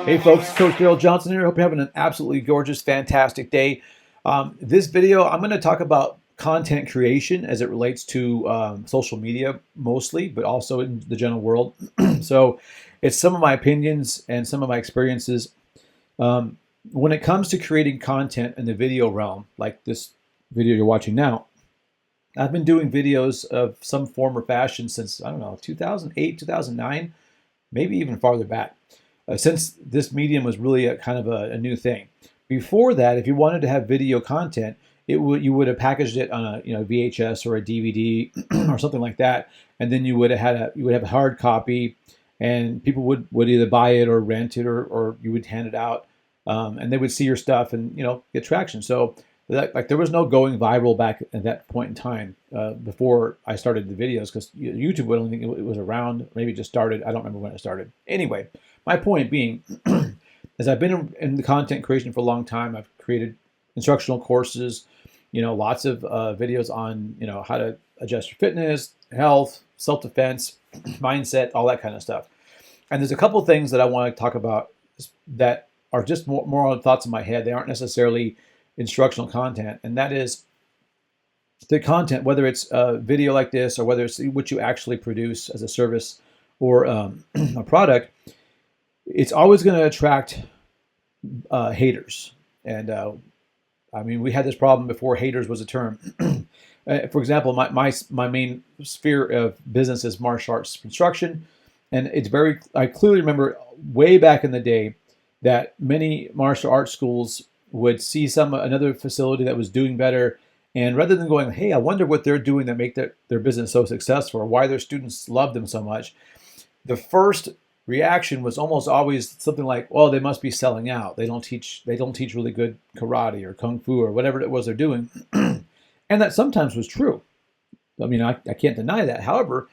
Hey folks, Coach Daryl Johnson here. Hope you're having an absolutely gorgeous, fantastic day. This video, I'm going to talk about content creation as it relates to social media mostly, but also in the general world. So it's some of my opinions and some of my experiences. When it comes to creating content in the video realm, like this video you're watching now, I've been doing videos of some form or fashion since, I don't know, 2008, 2009, maybe even farther back. Since this medium was really a kind of a new thing. Before that, if you wanted to have video content, you would have packaged it on a VHS or a DVD or something like that, and then you would have a hard copy, and people would either buy it or rent it or you would hand it out, and they would see your stuff and get traction. So there was no going viral back at that point in time before I started the videos, because YouTube, I don't think it was around. Maybe it just started. I don't remember when it started. Anyway, my point being, as I've been in the content creation for a long time, I've created instructional courses, lots of videos on, how to adjust your fitness, health, self-defense, mindset, all that kind of stuff. And there's a couple things that I want to talk about that are just more on thoughts in my head. They aren't necessarily instructional content, and that is the content, whether it's a video like this or whether it's what you actually produce as a service or a product. It's always going to attract haters. And I mean, we had this problem before haters was a term. For example, my main sphere of business is martial arts instruction. And I clearly remember way back in the day that many martial arts schools would see another facility that was doing better. And rather than going, hey, I wonder what they're doing that make their business so successful, or why their students love them so much, the first reaction was almost always something like, well, they must be selling out. They don't teach really good karate or kung fu or whatever it was they're doing. And that sometimes was true. I mean, I can't deny that. However,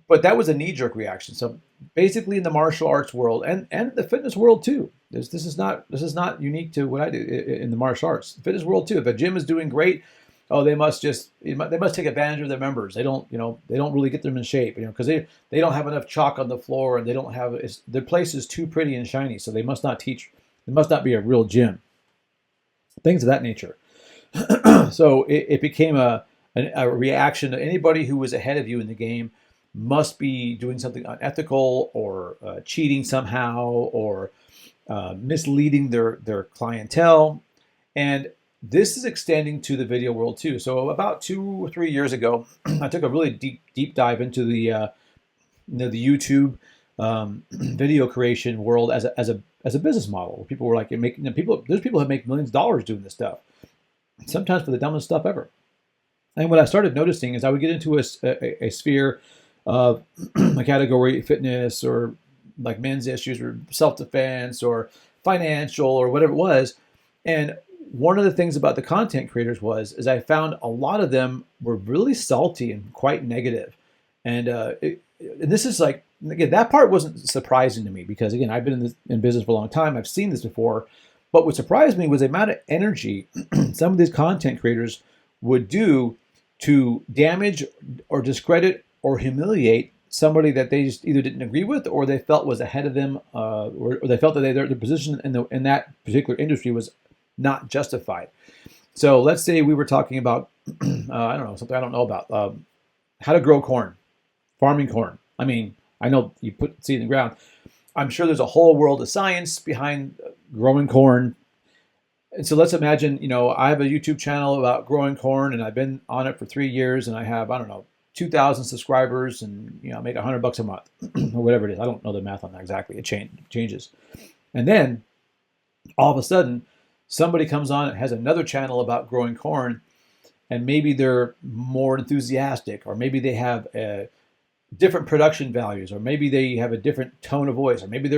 but that was a knee-jerk reaction. So basically in the martial arts world and the fitness world too, this is not unique to what I do in the martial arts. The fitness world too. If a gym is doing great, oh, they must take advantage of their members. They don't really get them in shape, because they don't have enough chalk on the floor, and they don't have their place is too pretty and shiny, so they must not teach. It must not be a real gym. Things of that nature. So it became a reaction to anybody who was ahead of you in the game must be doing something unethical or cheating somehow or misleading their clientele. And this is extending to the video world too. So about 2 or 3 years ago, I took a really deep dive into the YouTube video creation world as a business model. Where people were like there's people who make millions of dollars doing this stuff, sometimes for the dumbest stuff ever. And what I started noticing is I would get into a sphere of a category, fitness or like men's issues or self-defense or financial or whatever it was, and one of the things about the content creators is I found a lot of them were really salty and quite negative. And this is like, again, that part wasn't surprising to me because, again, I've been in business for a long time. I've seen this before. But what surprised me was the amount of energy some of these content creators would do to damage or discredit or humiliate somebody that they just either didn't agree with or they felt was ahead of them, or they felt that their position in that particular industry was not justified. So let's say we were talking about, I don't know, something I don't know about, how to grow corn, farming corn. I mean, I know you put seed in the ground. I'm sure there's a whole world of science behind growing corn. And so let's imagine, I have a YouTube channel about growing corn and I've been on it for 3 years and I have, I don't know, 2,000 subscribers and, I make $100 a month or whatever it is. I don't know the math on that exactly. It changes. And then all of a sudden, somebody comes on and has another channel about growing corn, and maybe they're more enthusiastic, or maybe they have different production values, or maybe they have a different tone of voice, or maybe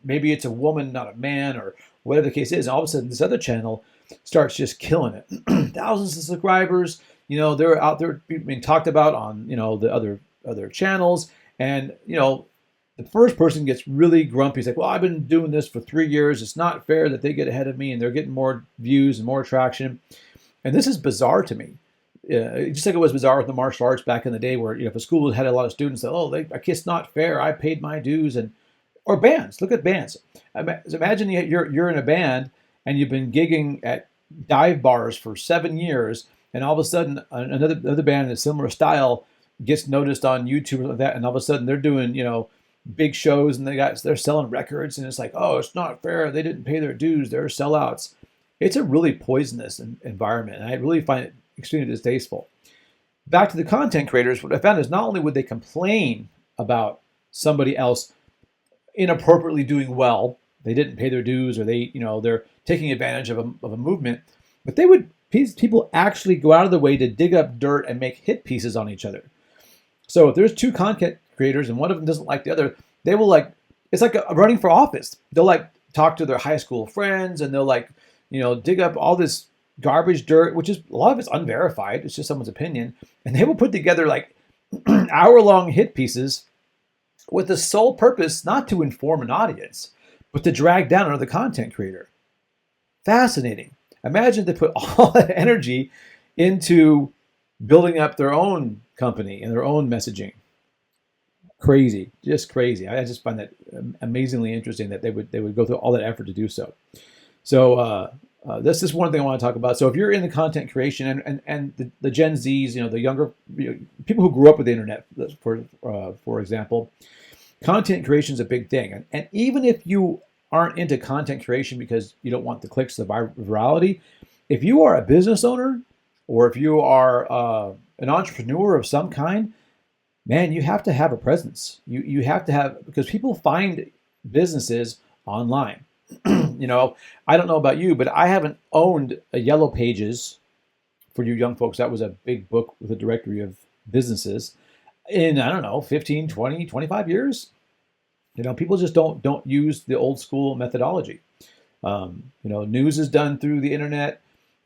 maybe it's a woman, not a man, or whatever the case is. And all of a sudden, this other channel starts just killing it. Thousands of subscribers, they're out there being talked about on, the other channels, and the first person gets really grumpy. He's like, well, I've been doing this for 3 years. It's not fair that they get ahead of me and they're getting more views and more traction. And this is bizarre to me. Just like it was bizarre with the martial arts back in the day where, if a school had a lot of students that, it's not fair. I paid my dues. And Or bands. Look at bands. Imagine you're in a band and you've been gigging at dive bars for 7 years, and all of a sudden another band in a similar style gets noticed on YouTube or like that, and all of a sudden they're doing big shows and they're selling records, and it's like, oh, it's not fair. They didn't pay their dues. They're sellouts. It's a really poisonous environment, and I really find it extremely distasteful. Back to the content creators, what I found is not only would they complain about somebody else inappropriately doing well, they didn't pay their dues, or they're taking advantage of a movement, but people actually go out of their way to dig up dirt and make hit pieces on each other. So if there's two content creators and one of them doesn't like the other, they will it's like running for office. They'll talk to their high school friends, and they'll dig up all this garbage dirt, which is a lot of it's unverified. It's just someone's opinion, and they will put together hour-long hit pieces with the sole purpose not to inform an audience, but to drag down another content creator. Fascinating. Imagine they put all that energy into building up their own company and their own messaging. Crazy, just crazy. I just find that amazingly interesting that they would go through all that effort to do so. So this is one thing I want to talk about. So if you're in the content creation and the Gen Zs, the younger people who grew up with the internet, for example, content creation is a big thing. And even if you aren't into content creation because you don't want the clicks, the virality, if you are a business owner or if you are an entrepreneur of some kind, man, you have to have a presence. You have to have, because people find businesses online. I don't know about you, but I haven't owned a Yellow Pages. For you young folks, that was a big book with a directory of businesses in, I don't know, 15, 20, 25 years. People just don't use the old school methodology. News is done through the internet.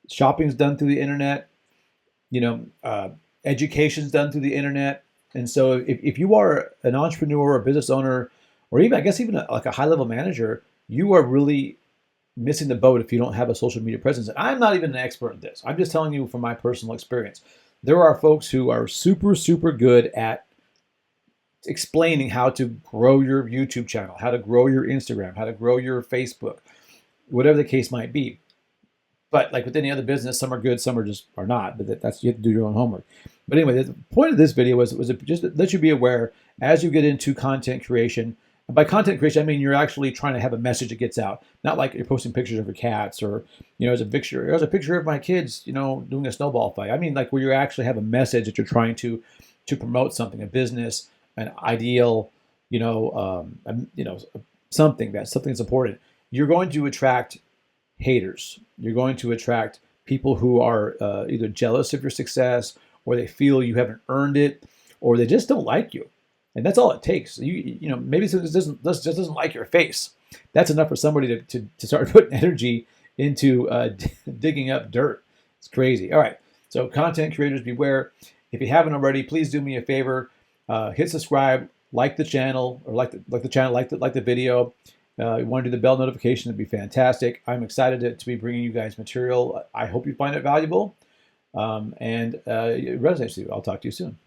Shopping is done through the internet. Education is done through the internet. And so if you are an entrepreneur or business owner, or even, I guess, even a high-level manager, you are really missing the boat if you don't have a social media presence. And I'm not even an expert in this. I'm just telling you from my personal experience. There are folks who are super, super good at explaining how to grow your YouTube channel, how to grow your Instagram, how to grow your Facebook, whatever the case might be. But like with any other business, some are good, some are not. But that's, you have to do your own homework. But anyway, the point of this video was just to let you be aware as you get into content creation. And by content creation, I mean you're actually trying to have a message that gets out. Not like you're posting pictures of your cats, or there's a picture of my kids, doing a snowball fight. I mean, like, where you actually have a message that you're trying to promote something, a business, an ideal, something that's important. You're going to attract haters. You're going to attract people who are either jealous of your success, or they feel you haven't earned it, or they just don't like you. And that's all it takes. Maybe someone just doesn't like your face. That's enough for somebody to start putting energy into digging up dirt. It's crazy. All right. So content creators, beware. If you haven't already, please do me a favor. Hit subscribe, like the channel, or like the video. You want to do the bell notification, it'd be fantastic. I'm excited to be bringing you guys material. I hope you find it valuable, and it resonates with you. I'll talk to you soon.